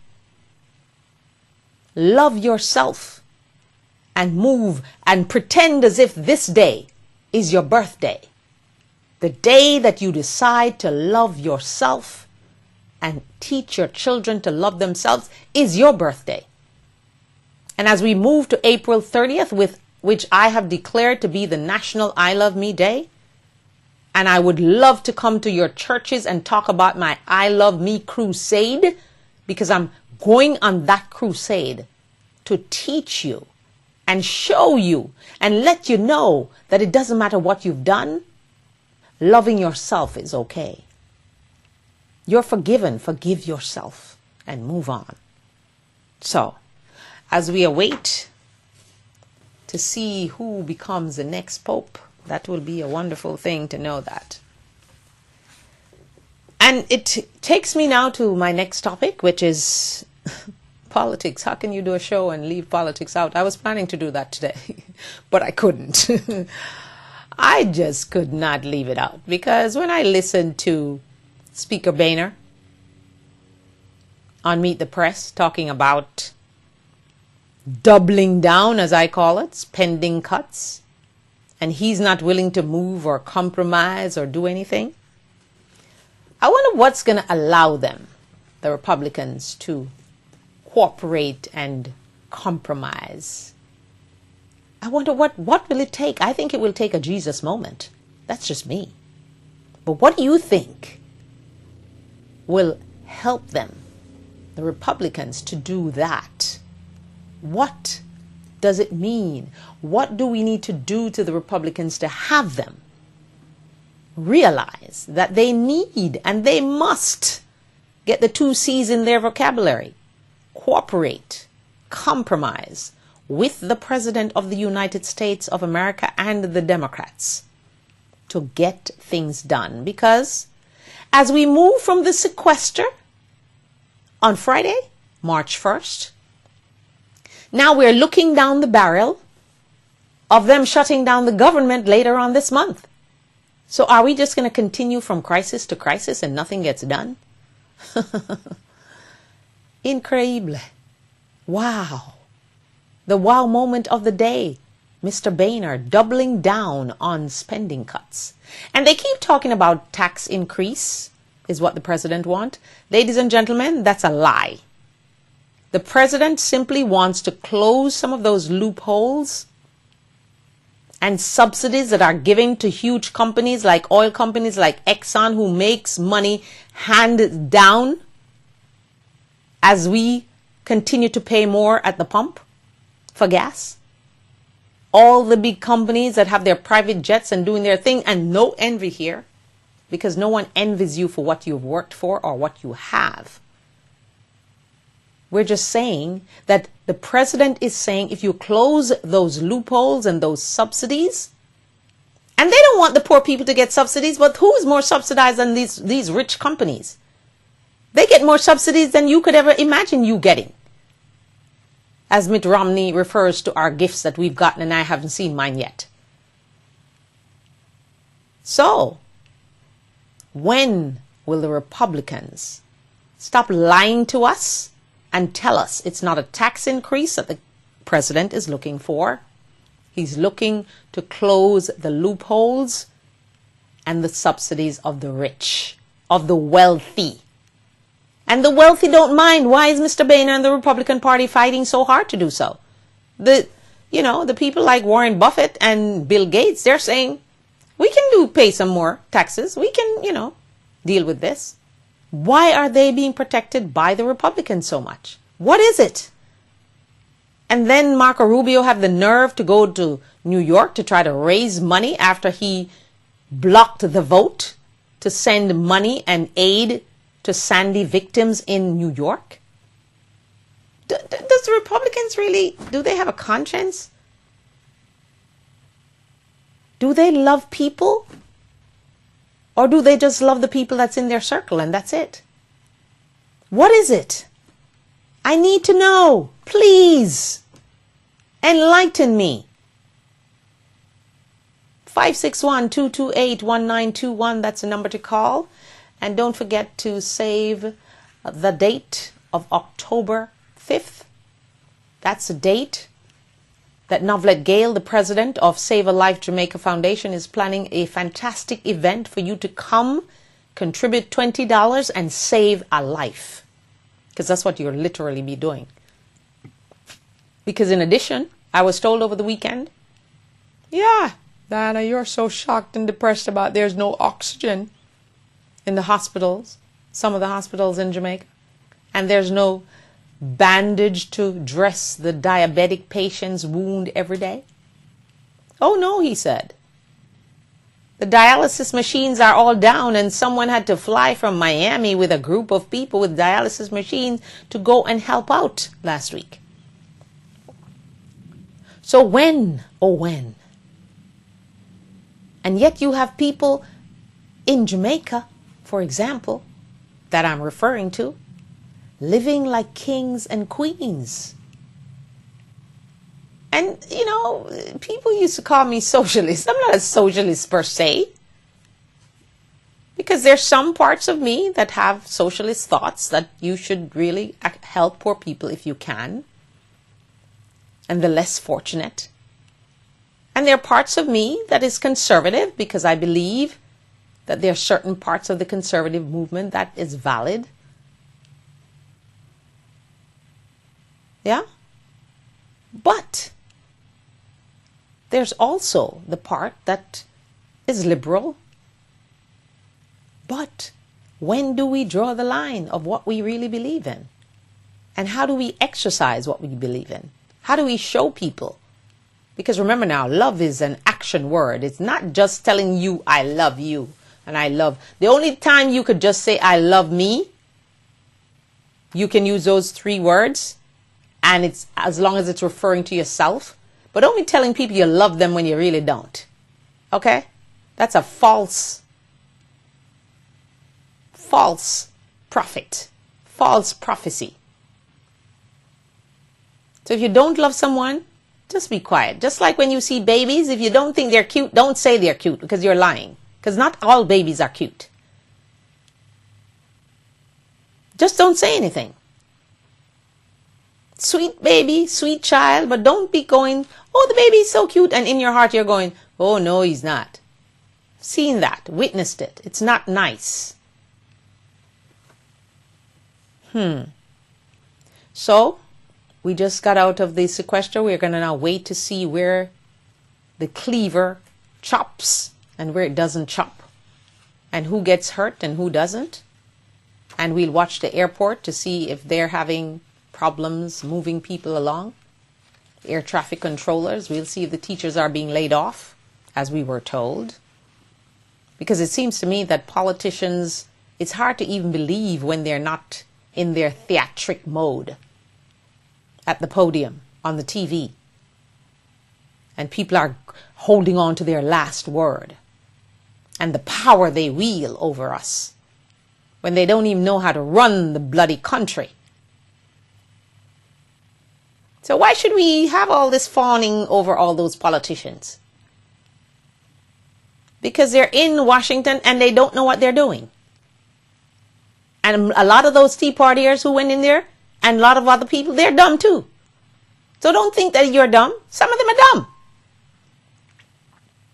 Love yourself and move and pretend as if this day is your birthday. The day that you decide to love yourself and teach your children to love themselves is your birthday. And as we move to April 30th, which I have declared to be the National I Love Me Day, and I would love to come to your churches and talk about my I Love Me crusade, because I'm going on that crusade to teach you and show you and let you know that it doesn't matter what you've done, loving yourself is okay. You're forgiven. Forgive yourself and move on. So, as we await to see who becomes the next pope, that will be a wonderful thing to know that. And it takes me now to my next topic, which is politics. How can you do a show and leave politics out? I was planning to do that today, but I couldn't. I just could not leave it out, because when I listened to Speaker Boehner on Meet the Press talking about doubling down, as I call it, spending cuts, and he's not willing to move or compromise or do anything, I wonder what's going to allow them, the Republicans, to cooperate and compromise. I wonder what will it take? I think it will take a Jesus moment. That's just me. But what do you think will help them, the Republicans, to do that? What does it mean? What do we need to do to the Republicans to have them realize that they need and they must get the 2 C's in their vocabulary? Cooperate, compromise with the President of the United States of America and the Democrats to get things done. Because as we move from the sequester on Friday, March 1st, now we're looking down the barrel of them shutting down the government later on this month. So are we just going to continue from crisis to crisis and nothing gets done? Increíble. Wow. The wow moment of the day. Mr. Boehner doubling down on spending cuts. And they keep talking about tax increase is what the president wants. Ladies and gentlemen, that's a lie. The president simply wants to close some of those loopholes and subsidies that are given to huge companies like oil companies like Exxon, who makes money hand down as we continue to pay more at the pump for gas. All the big companies that have their private jets and doing their thing, and no envy here, because no one envies you for what you've worked for or what you have. We're just saying that the president is saying if you close those loopholes and those subsidies, and they don't want the poor people to get subsidies, but who is more subsidized than these rich companies? They get more subsidies than you could ever imagine you getting. As Mitt Romney refers to our gifts that we've gotten, and I haven't seen mine yet. So, when will the Republicans stop lying to us and tell us it's not a tax increase that the president is looking for? He's looking to close the loopholes and the subsidies of the rich, of the wealthy. And the wealthy don't mind. Why is Mr. Boehner and the Republican Party fighting so hard to do so? The people like Warren Buffett and Bill Gates, they're saying, we can pay some more taxes. We can, deal with this. Why are they being protected by the Republicans so much? What is it? And then Marco Rubio have the nerve to go to New York to try to raise money after he blocked the vote to send money and aid to Sandy victims in New York? Does the Republicans really, do they have a conscience? Do they love people? Or do they just love the people that's in their circle and that's it? What is it? I need to know. Please. Enlighten me. 561-228-1921. That's the number to call. And don't forget to save the date of October 5th. That's the date that Novlet Gale, the president of Save a Life Jamaica Foundation, is planning a fantastic event for you to come contribute $20 and save a life. Because that's what you'll literally be doing. Because in addition, I was told over the weekend, yeah, Diana, you're so shocked and depressed about there's no oxygen in the hospitals, some of the hospitals in Jamaica, and there's no bandage to dress the diabetic patient's wound every day. Oh no, he said. The dialysis machines are all down, and someone had to fly from Miami with a group of people with dialysis machines to go and help out last week. So when, oh when? And yet you have people in Jamaica, for example, that I'm referring to, living like kings and queens. And, you know, people used to call me socialist. I'm not a socialist per se. Because there's some parts of me that have socialist thoughts that you should really help poor people if you can. And the less fortunate. And there are parts of me that is conservative because I believe that there are certain parts of the conservative movement that is valid. Yeah? But there's also the part that is liberal. But when do we draw the line of what we really believe in? And how do we exercise what we believe in? How do we show people? Because remember now, love is an action word. It's not just telling you, I love you. And I love. The only time you could just say, I love me, you can use those 3 words. And it's as long as it's referring to yourself. But don't be telling people you love them when you really don't. Okay? That's a false prophet. False prophecy. So if you don't love someone, just be quiet. Just like when you see babies, if you don't think they're cute, don't say they're cute because you're lying. Because not all babies are cute. Just don't say anything. Sweet baby, sweet child, but don't be going, oh, the baby is so cute. And in your heart, you're going, oh, no, he's not. Seen that, witnessed it. It's not nice. So, we just got out of the sequester. We're going to now wait to see where the cleaver chops and where it doesn't chop. And who gets hurt and who doesn't. And we'll watch the airport to see if they're having problems moving people along. Air traffic controllers. We'll see if the teachers are being laid off, as we were told. Because it seems to me that politicians, it's hard to even believe when they're not in their theatric mode at the podium, on the TV. And people are holding on to their last word and the power they wield over us when they don't even know how to run the bloody country. So why should we have all this fawning over all those politicians? Because they're in Washington and they don't know what they're doing. And a lot of those Tea Partiers who went in there, and a lot of other people, they're dumb too. So don't think that you're dumb. Some of them are dumb.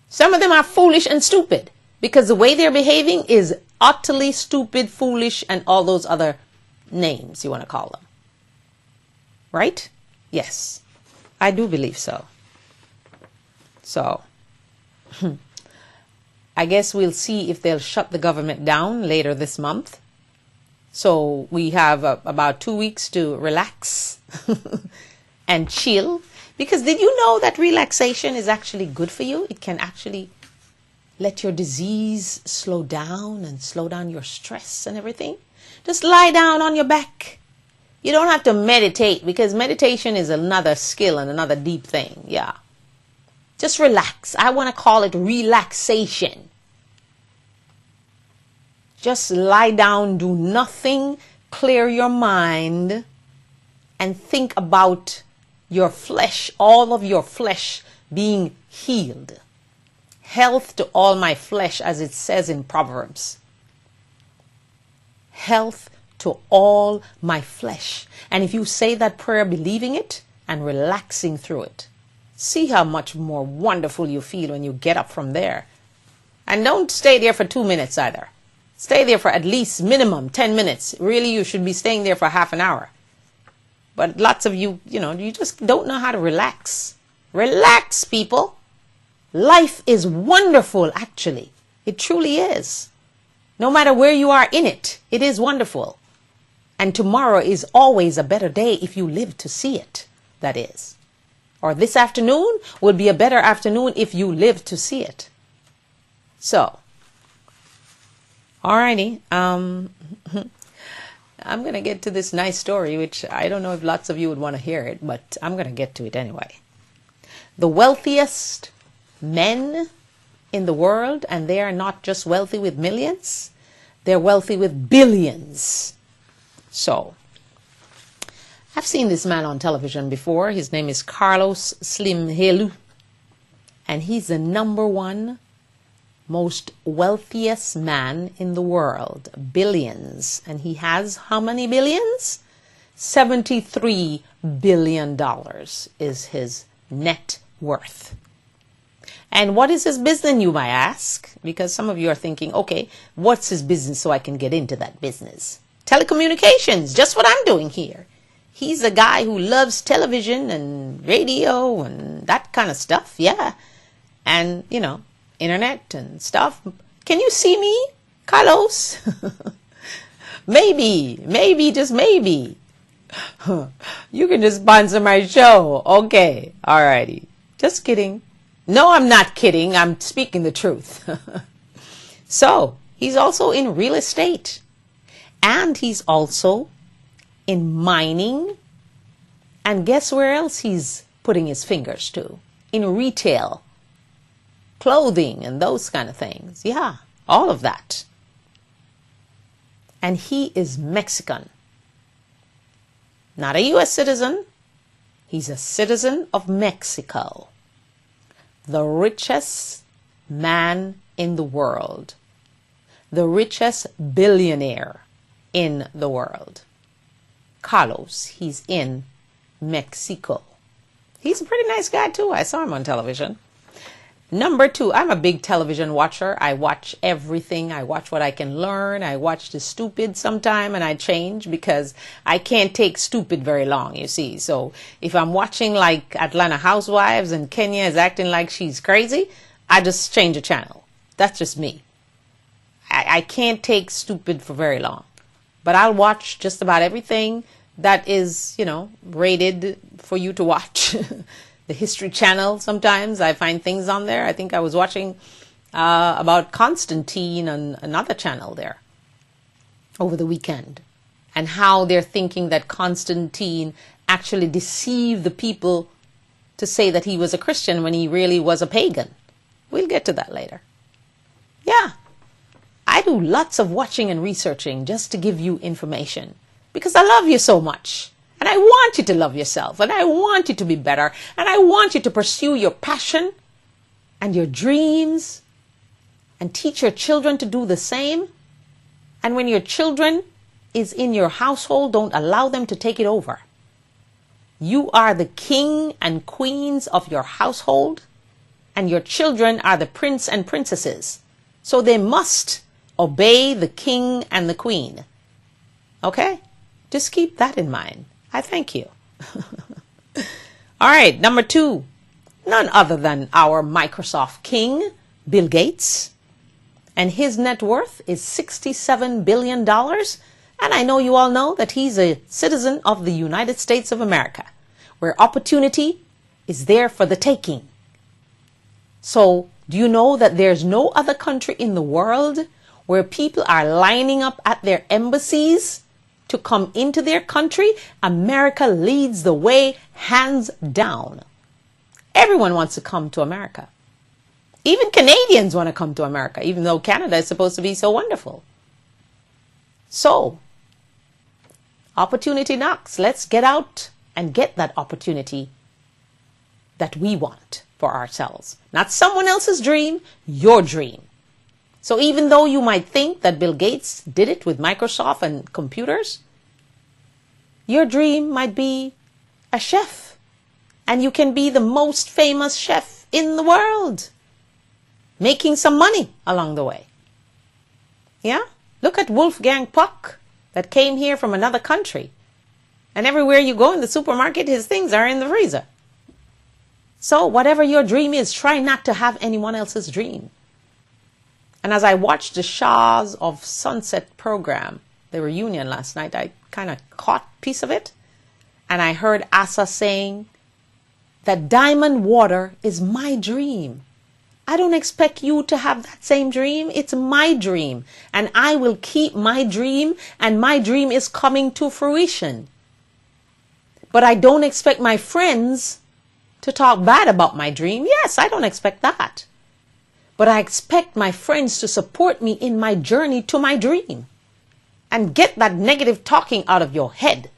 Some of them are foolish and stupid. Because the way they're behaving is utterly stupid, foolish, and all those other names you want to call them. Right? Yes. I do believe so. So, I guess we'll see if they'll shut the government down later this month. So we have about 2 weeks to relax and chill. Because did you know that relaxation is actually good for you? It can actually let your disease slow down and slow down your stress and everything. Just lie down on your back. You don't have to meditate because meditation is another skill and another deep thing. Yeah. Just relax. I want to call it relaxation. Just lie down, do nothing, clear your mind, and think about your flesh, all of your flesh being healed. Health to all my flesh, as it says in Proverbs. Health to all my flesh. And if you say that prayer, believing it and relaxing through it, see how much more wonderful you feel when you get up from there. And don't stay there for 2 minutes either. Stay there for at least minimum 10 minutes. Really, you should be staying there for half an hour. But lots of you, you just don't know how to relax. Relax, people. Life is wonderful, actually. It truly is. No matter where you are in it, it is wonderful. And tomorrow is always a better day if you live to see it, that is. Or this afternoon will be a better afternoon if you live to see it. So, alrighty. I'm going to get to this nice story, which I don't know if lots of you would want to hear it, but I'm going to get to it anyway. The wealthiest men in the world, and they are not just wealthy with millions, they're wealthy with billions. So, I've seen this man on television before. His name is Carlos Slim Helú, and he's the #1 most wealthiest man in the world. Billions. And he has how many billions? $73 billion is his net worth. And what is his business, you might ask? Because some of you are thinking, okay, what's his business so I can get into that business? Telecommunications, just what I'm doing here. He's a guy who loves television and radio and that kind of stuff, yeah. And, internet and stuff. Can you see me, Carlos? Maybe, just maybe. You can just sponsor my show. Okay, alrighty. Just kidding. No, I'm not kidding. I'm speaking the truth. So, he's also in real estate. And he's also in mining. And guess where else he's putting his fingers to? In retail. Clothing and those kind of things. Yeah, all of that. And he is Mexican. Not a U.S. citizen. He's a citizen of Mexico. The richest man in the world. The richest billionaire in the world. Carlos, he's in Mexico. He's a pretty nice guy too. I saw him on television. #2, I'm a big television watcher. I watch everything. I watch what I can learn. I watch the stupid sometime and I change because I can't take stupid very long, you see. So if I'm watching like Atlanta Housewives and Kenya is acting like she's crazy, I just change the channel. That's just me. I can't take stupid for very long. But I'll watch just about everything that is, rated for you to watch. The History Channel, sometimes I find things on there. I think I was watching about Constantine on another channel there over the weekend. And how they're thinking that Constantine actually deceived the people to say that he was a Christian when he really was a pagan. We'll get to that later. Yeah. I do lots of watching and researching just to give you information. Because I love you so much. And I want you to love yourself. And I want you to be better. And I want you to pursue your passion and your dreams. And teach your children to do the same. And when your children is in your household, don't allow them to take it over. You are the king and queens of your household. And your children are the prince and princesses. So they must obey the king and the queen. Okay? Just keep that in mind. I thank you. All right, #2. None other than our Microsoft king, Bill Gates. And his net worth is $67 billion. And I know you all know that he's a citizen of the United States of America, where opportunity is there for the taking. So, do you know that there's no other country in the world where people are lining up at their embassies to come into their country? America leads the way, hands down. Everyone wants to come to America. Even Canadians want to come to America, even though Canada is supposed to be so wonderful. So, opportunity knocks. Let's get out and get that opportunity that we want for ourselves. Not someone else's dream, your dream. So even though you might think that Bill Gates did it with Microsoft and computers, your dream might be a chef. And you can be the most famous chef in the world. Making some money along the way. Yeah? Look at Wolfgang Puck that came here from another country. And everywhere you go in the supermarket, his things are in the freezer. So whatever your dream is, try not to have anyone else's dream. And as I watched the Shahs of Sunset program, the reunion last night, I kind of caught a piece of it. And I heard Asa saying that diamond water is my dream. I don't expect you to have that same dream. It's my dream. And I will keep my dream. And my dream is coming to fruition. But I don't expect my friends to talk bad about my dream. Yes, I don't expect that. But I expect my friends to support me in my journey to my dream. And get that negative talking out of your head.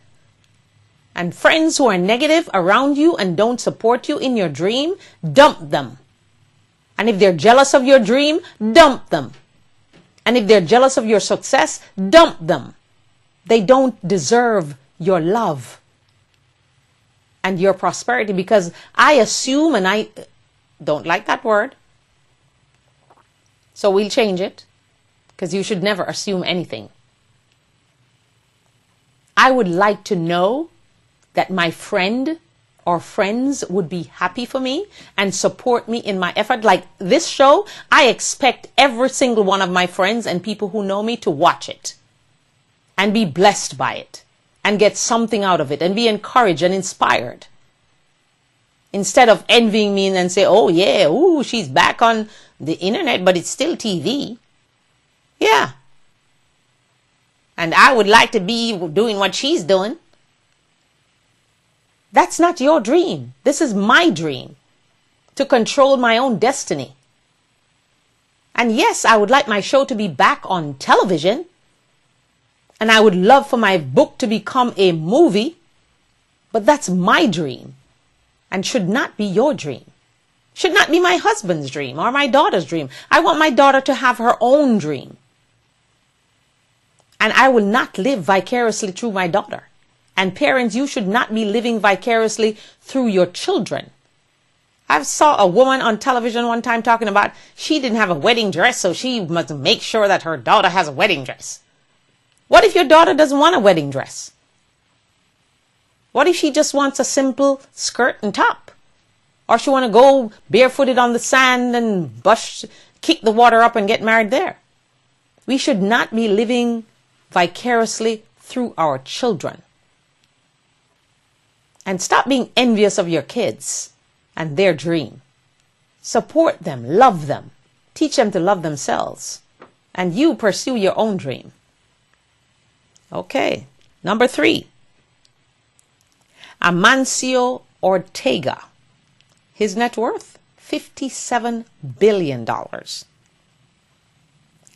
And friends who are negative around you and don't support you in your dream, dump them. And if they're jealous of your dream, dump them. And if they're jealous of your success, dump them. They don't deserve your love and your prosperity, because I assume, and I don't like that word, so we'll change it, because you should never assume anything. I would like to know that my friend or friends would be happy for me and support me in my effort. Like this show, I expect every single one of my friends and people who know me to watch it and be blessed by it and get something out of it and be encouraged and inspired. Instead of envying me and then say, oh yeah, ooh, she's back on the internet, but it's still TV. Yeah. And I would like to be doing what she's doing. That's not your dream. This is my dream, to control my own destiny. And yes, I would like my show to be back on television. And I would love for my book to become a movie. But that's my dream and should not be your dream. Should not be my husband's dream or my daughter's dream. I want my daughter to have her own dream. And I will not live vicariously through my daughter. And parents, you should not be living vicariously through your children. I saw a woman on television one time talking about she didn't have a wedding dress, so she must make sure that her daughter has a wedding dress. What if your daughter doesn't want a wedding dress? What if she just wants a simple skirt and top? Or she want to go barefooted on the sand and kick the water up and get married there? We should not be living vicariously through our children. And stop being envious of your kids and their dream. Support them, love them, teach them to love themselves, and you pursue your own dream. Okay, number 3. Amancio Ortega. His net worth, $57 billion.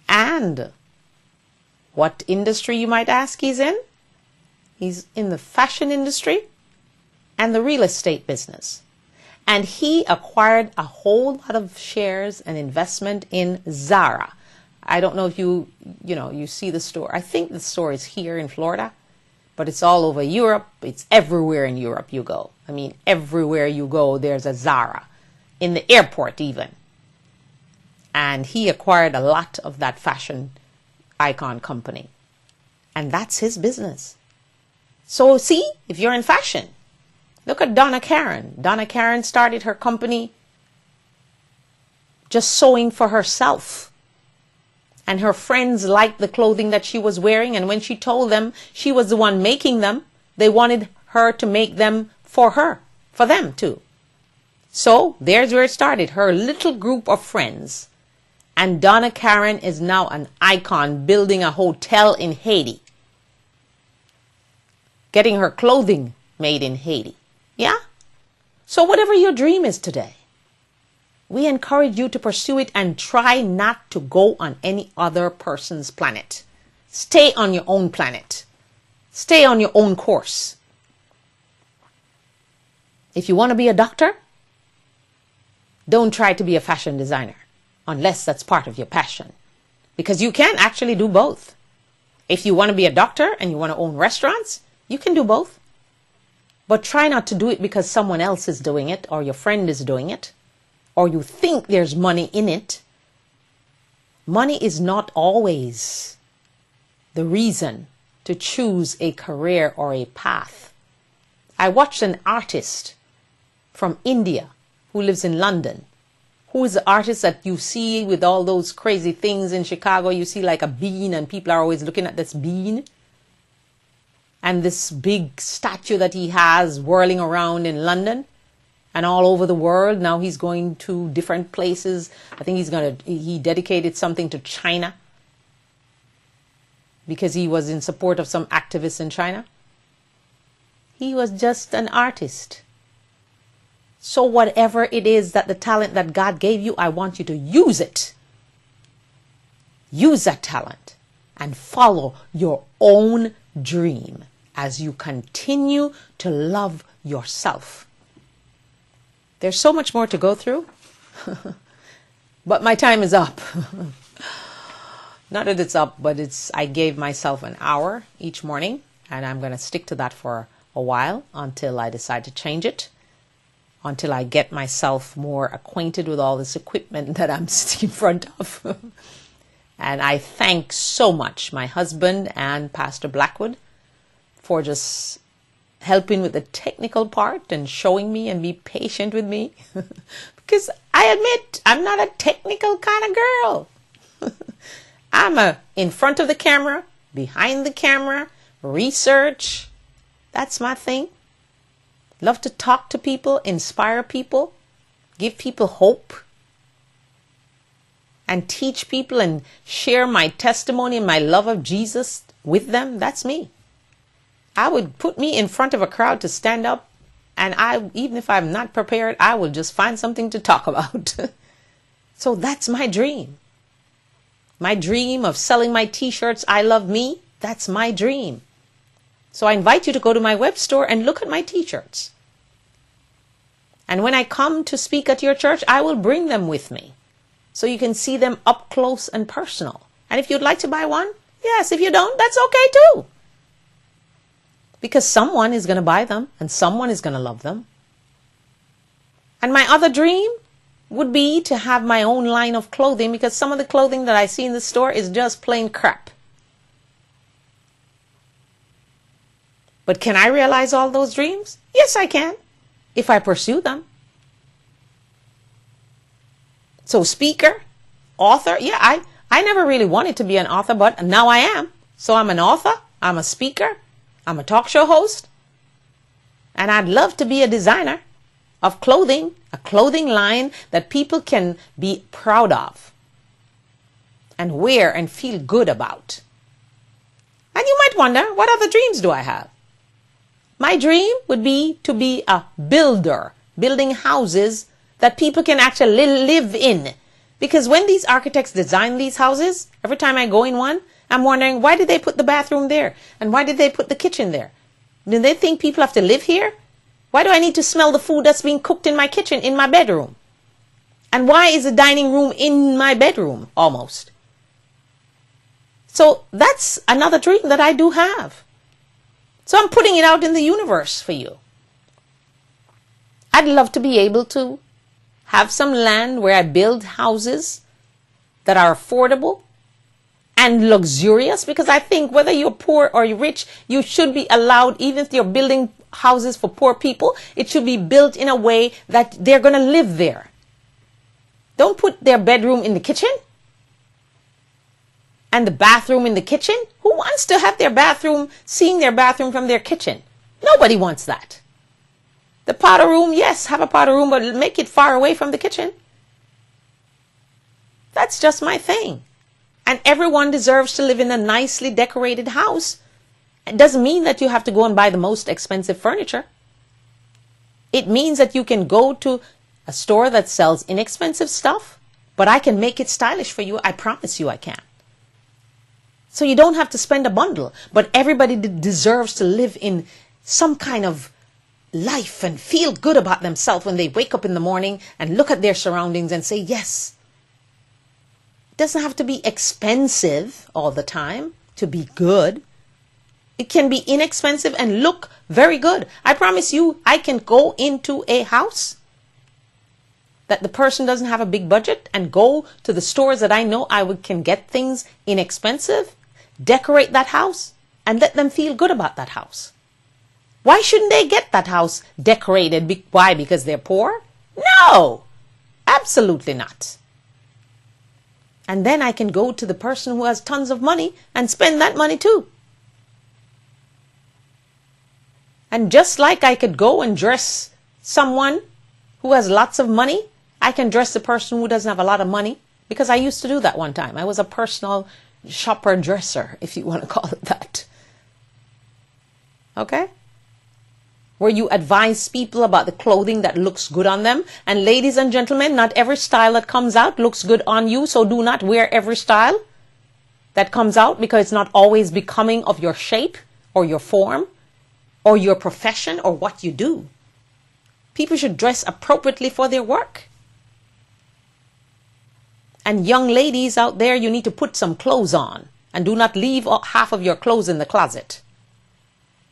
And what industry, you might ask, he's in? He's in the fashion industry and the real estate business. And he acquired a whole lot of shares and investment in Zara. I don't know if you see the store. I think the store is here in Florida, but it's all over Europe. It's everywhere in Europe you go. I mean, everywhere you go, there's a Zara. In the airport even. And he acquired a lot of that fashion icon company. And that's his business. So see, if you're in fashion, look at Donna Karan. Donna Karan started her company just sewing for herself. And her friends liked the clothing that she was wearing. And when she told them she was the one making them, they wanted her to make them for her, for them too. So there's where it started, her little group of friends. And Donna Karan is now an icon, building a hotel in Haiti. Getting her clothing made in Haiti. Yeah? So whatever your dream is today, we encourage you to pursue it and try not to go on any other person's planet. Stay on your own planet. Stay on your own course. If you want to be a doctor, don't try to be a fashion designer unless that's part of your passion, because you can actually do both. If you want to be a doctor and you want to own restaurants, you can do both. But try not to do it because someone else is doing it or your friend is doing it or you think there's money in it. Money is not always the reason to choose a career or a path. I watched an artist from India who lives in London. Who is the artist that you see with all those crazy things in Chicago? You see like a bean and people are always looking at this bean. And this big statue that he has whirling around in London and all over the world. Now he's going to different places. I think he dedicated something to China because he was in support of some activists in China. He was just an artist. So whatever it is that the talent that God gave you, I want you to use it. Use that talent and follow your own dream as you continue to love yourself. There's so much more to go through, but my time is up. Not that it's up, but I gave myself an hour each morning, and I'm going to stick to that for a while until I decide to change it, until I get myself more acquainted with all this equipment that I'm sitting in front of. And I thank so much my husband and Pastor Blackwood for just helping with the technical part and showing me and be patient with me. Because I admit, I'm not a technical kind of girl. I'm in front of the camera, behind the camera, research. That's my thing. Love to talk to people, inspire people, give people hope, and teach people and share my testimony and my love of Jesus with them. That's me. I would put me in front of a crowd to stand up, and even if I'm not prepared, I will just find something to talk about. So that's my dream. My dream of selling my t-shirts, I love me, that's my dream. So I invite you to go to my web store and look at my t-shirts. And when I come to speak at your church, I will bring them with me so you can see them up close and personal. And if you'd like to buy one, yes. If you don't, that's okay too. Because someone is going to buy them and someone is going to love them. And my other dream would be to have my own line of clothing, because some of the clothing that I see in the store is just plain crap. But can I realize all those dreams? Yes, I can, if I pursue them. So speaker, author, yeah, I never really wanted to be an author, but now I am. So I'm an author, I'm a speaker, I'm a talk show host, and I'd love to be a designer of clothing, a clothing line that people can be proud of and wear and feel good about. And you might wonder, what other dreams do I have? My dream would be to be a builder, building houses that people can actually live in. Because when these architects design these houses, every time I go in one, I'm wondering, why did they put the bathroom there? And why did they put the kitchen there? Do they think people have to live here? Why do I need to smell the food that's being cooked in my kitchen, in my bedroom? And why is the dining room in my bedroom, almost? So that's another dream that I do have. So I'm putting it out in the universe for you. I'd love to be able to have some land where I build houses that are affordable and luxurious, because I think whether you're poor or you're rich, you should be allowed, even if you're building houses for poor people, it should be built in a way that they're going to live there. Don't put their bedroom in the kitchen and the bathroom in the kitchen. Who wants to have their bathroom, seeing their bathroom from their kitchen? Nobody wants that. The powder room, yes, have a powder room, but make it far away from the kitchen. That's just my thing. And everyone deserves to live in a nicely decorated house. It doesn't mean that you have to go and buy the most expensive furniture. It means that you can go to a store that sells inexpensive stuff, but I can make it stylish for you. I promise you I can. So you don't have to spend a bundle, but everybody deserves to live in some kind of life and feel good about themselves when they wake up in the morning and look at their surroundings and say, yes. It doesn't have to be expensive all the time to be good. It can be inexpensive and look very good. I promise you, I can go into a house that the person doesn't have a big budget and go to the stores that I know can get things inexpensive, decorate that house and let them feel good about that house. Why shouldn't they get that house decorated? Why? Because they're poor? No, absolutely not. And then I can go to the person who has tons of money and spend that money too. And just like I could go and dress someone who has lots of money, I can dress the person who doesn't have a lot of money, because I used to do that one time. I was a personal shopper dresser, if you want to call it that. Okay? Where you advise people about the clothing that looks good on them. And ladies and gentlemen, not every style that comes out looks good on you, so do not wear every style that comes out, because it's not always becoming of your shape or your form or your profession or what you do. People should dress appropriately for their work. And young ladies out there, you need to put some clothes on and do not leave half of your clothes in the closet,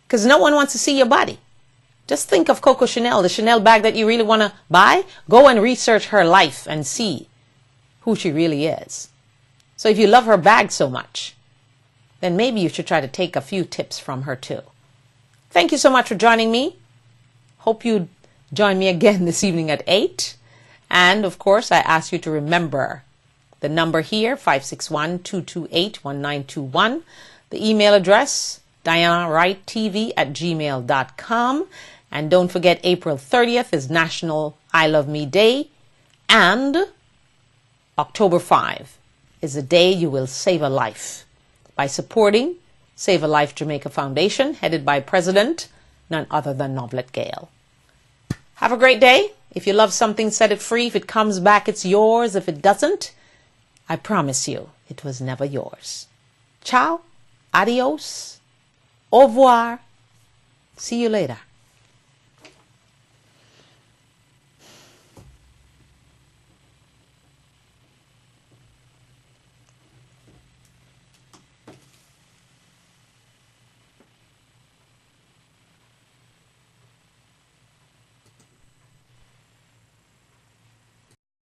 because no one wants to see your body. Just think of Coco Chanel, the Chanel bag that you really want to buy. Go and research her life and see who she really is. So if you love her bag so much, then maybe you should try to take a few tips from her too. Thank you so much for joining me. Hope you join me again this evening at 8. And of course, I ask you to remember the number here, 561-228-1921. The email address, DianaWrightTV@gmail.com. And don't forget, April 30th is National I Love Me Day. And October 5 is the day you will save a life by supporting Save a Life Jamaica Foundation, headed by President none other than Novlet Gale. Have a great day. If you love something, set it free. If it comes back, it's yours. If it doesn't, I promise you, it was never yours. Ciao, adios, au revoir. See you later.